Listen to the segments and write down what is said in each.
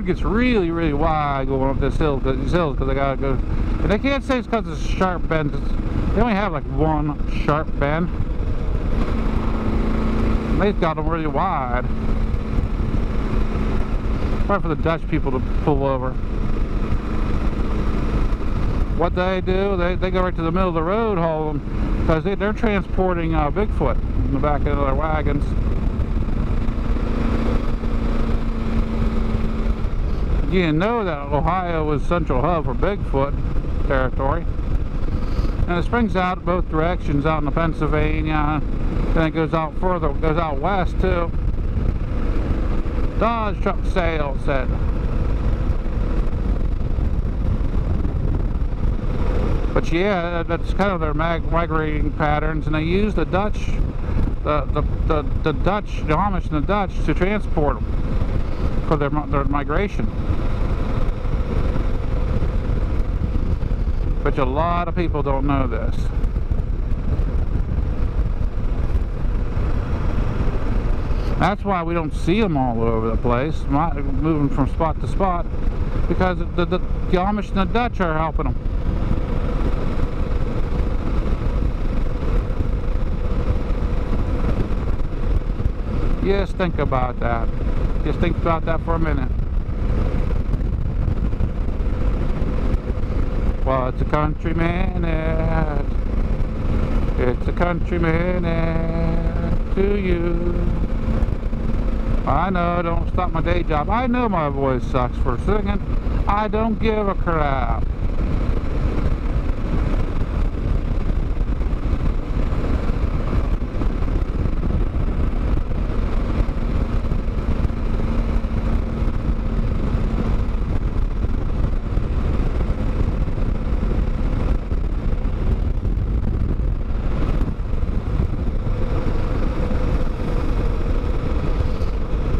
gets really, really wide going up these hills because they gotta go. And they can't say it's because it's sharp bends. They only have like one sharp bend. And they've got them really wide. Probably for the Dutch people to pull over. What they do, they go right to the middle of the road, haul them, because they're transporting Bigfoot in the back of their wagons. You didn't know that Ohio was central hub for Bigfoot territory. And it springs out both directions, out into Pennsylvania, then it goes out further, goes out west too. Dodge truck sales said. But yeah, that's kind of their migrating patterns, and they use the Dutch, the Dutch, the Amish and the Dutch to transport them for their migration. But a lot of people don't know this. That's why we don't see them all over the place, moving from spot to spot, because the Amish and the Dutch are helping them. Just think about that. Just think about that for a minute. What's a country minute? It's a country minute to you. I know, don't stop my day job. I know my voice sucks for singing. I don't give a crap.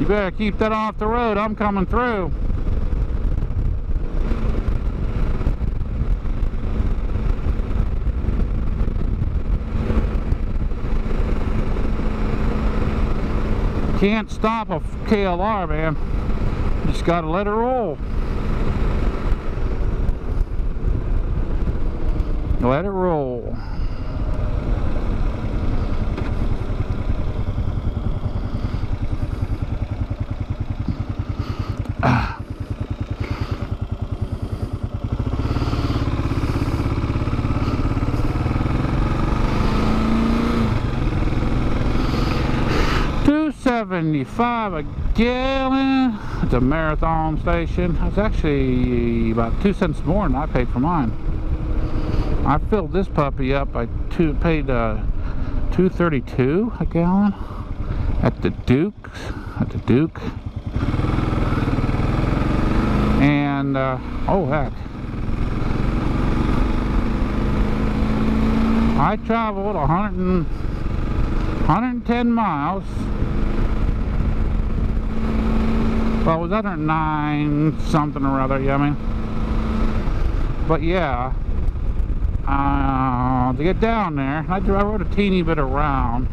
You better keep that off the road. I'm coming through. Can't stop a KLR, man. Just gotta let it roll. Let it roll. $2.75 a gallon. It's a Marathon station. It's actually about 2 cents more than I paid for mine. I filled this puppy up. I paid $2.32 a gallon at the Duke. And oh heck, I traveled 110 miles. Well, it was 109 something or other, yeah, I mean. But yeah, to get down there, I rode a teeny bit around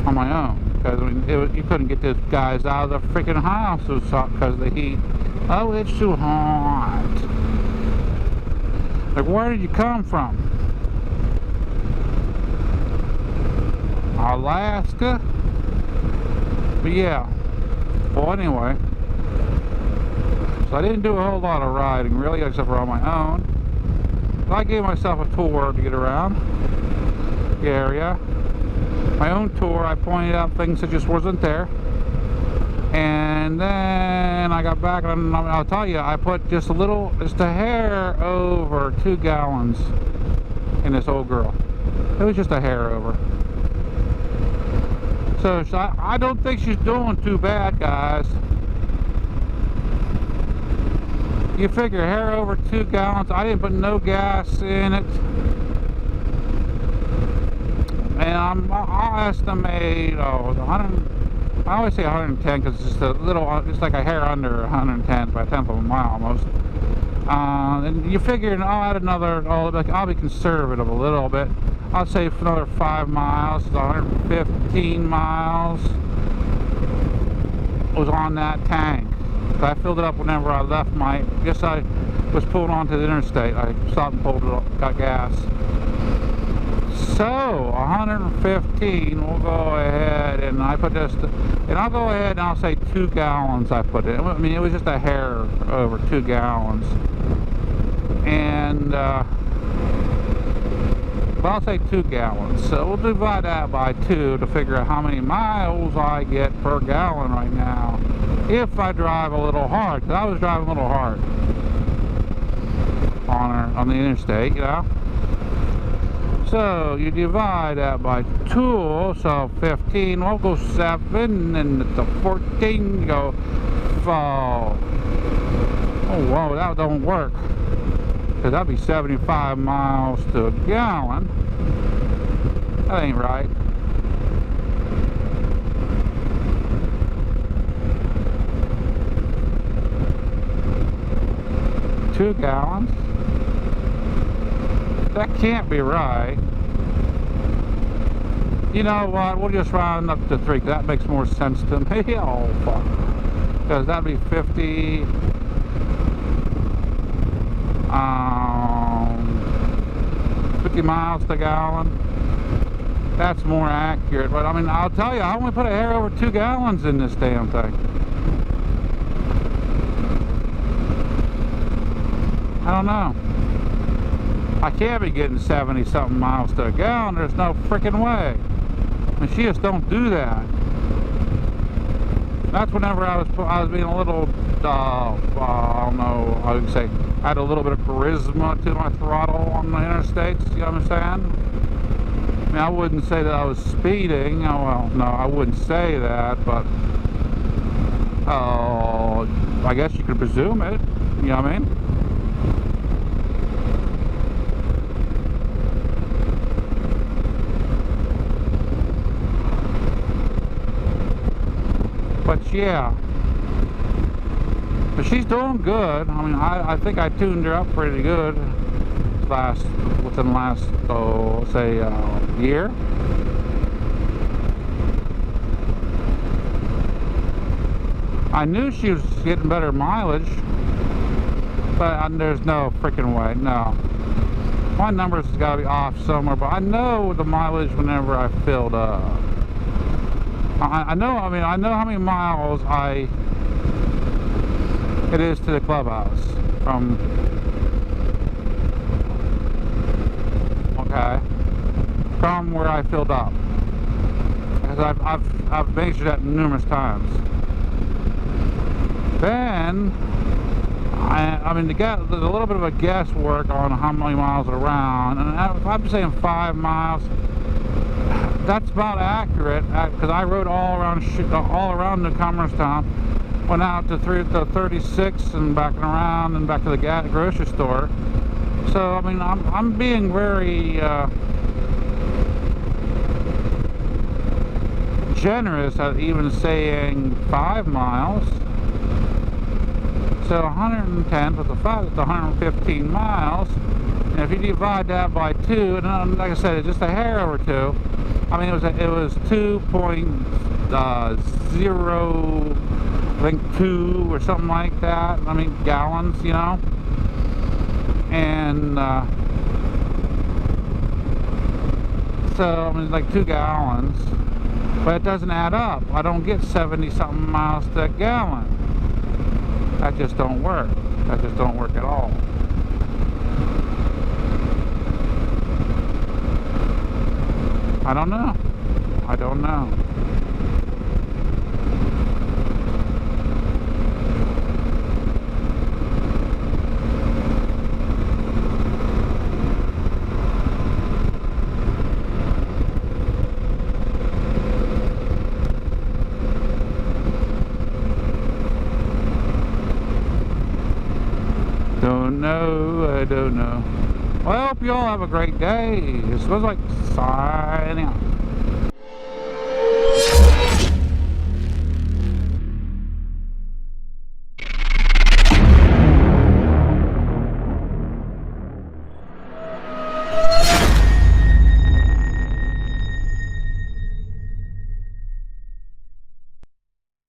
on my own, because I mean, you couldn't get those guys out of the freaking house because of the heat. Oh, it's too hot. Like, where did you come from? Alaska? But yeah. Well, anyway. So I didn't do a whole lot of riding, really, except for on my own. But I gave myself a tour to get around the area. My own tour, I pointed out things that just wasn't there. And then I got back, and I'll tell you, I put just a hair over 2 gallons in this old girl. It was just a hair over. So I don't think she's doing too bad, guys. You figure hair over 2 gallons. I didn't put no gas in it. And I'll estimate, 100. I always say 110 because it's just a little, it's like a hair under 110 by a tenth of a mile almost. And you figure I'll add another, I'll be conservative a little bit. I'll say for another 5 miles, 115 miles was on that tank. I filled it up whenever I left my, guess I was pulling onto the interstate. I stopped and pulled it up, got gas. So 115, we'll go ahead and I put this, and I'll go ahead and I'll say 2 gallons I put it. I mean, it was just a hair over 2 gallons. And, well, I'll say 2 gallons. So we'll divide that by 2 to figure out how many miles I get per gallon right now. If I drive a little hard, because I was driving a little hard on the interstate, you know. So you divide that by 2, so 15, we'll go 7, and it's a 14, you go 4. Oh, whoa, that don't work. Because that'd be 75 miles to a gallon. That ain't right. Two gallons. That can't be right. You know what? We'll just round up to 3, 'cause that makes more sense to me. Oh, fuck. Because that'd be 50. 50 miles to gallon. That's more accurate. But I mean, I'll tell you, I only put a hair over 2 gallons in this damn thing. I don't know. I can't be getting 70 something miles to a gallon. There's no freaking way. I mean, she just don't do that. That's whenever I was being a little, I don't know, I would say, I had a little bit of charisma to my throttle on the interstates, you know what I'm saying? I mean, I wouldn't say that I was speeding. Oh, well, no, I wouldn't say that, but, I guess you could presume it, you know what I mean? But yeah, but she's doing good. I mean, I think I tuned her up pretty good within the last, say, year. I knew she was getting better mileage, but there's no freaking way. No, my numbers has got to be off somewhere. But I know the mileage whenever I filled up. I know how many miles it is to the clubhouse from, from where I filled up, because I've measured that numerous times. Then I mean, there's a little bit of a guesswork on how many miles around, and if I'm saying 5 miles, that's about accurate, because I rode all around New Comerstown, went out to 36 and back and around and back to the grocery store. So I mean, I'm being very generous at even saying 5 miles. So 110 plus the 5 is 115 miles. And if you divide that by 2, and like I said, it's just a hair over 2. I mean, it was 2.0, I think 2 or something like that. I mean, gallons, you know. And so I mean, like 2 gallons, but it doesn't add up. I don't get 70 something miles to a gallon. That just don't work. That just don't work at all. I don't know. I don't know. Don't know. I don't know. Well, I hope you all have a great day. It smells like signing out.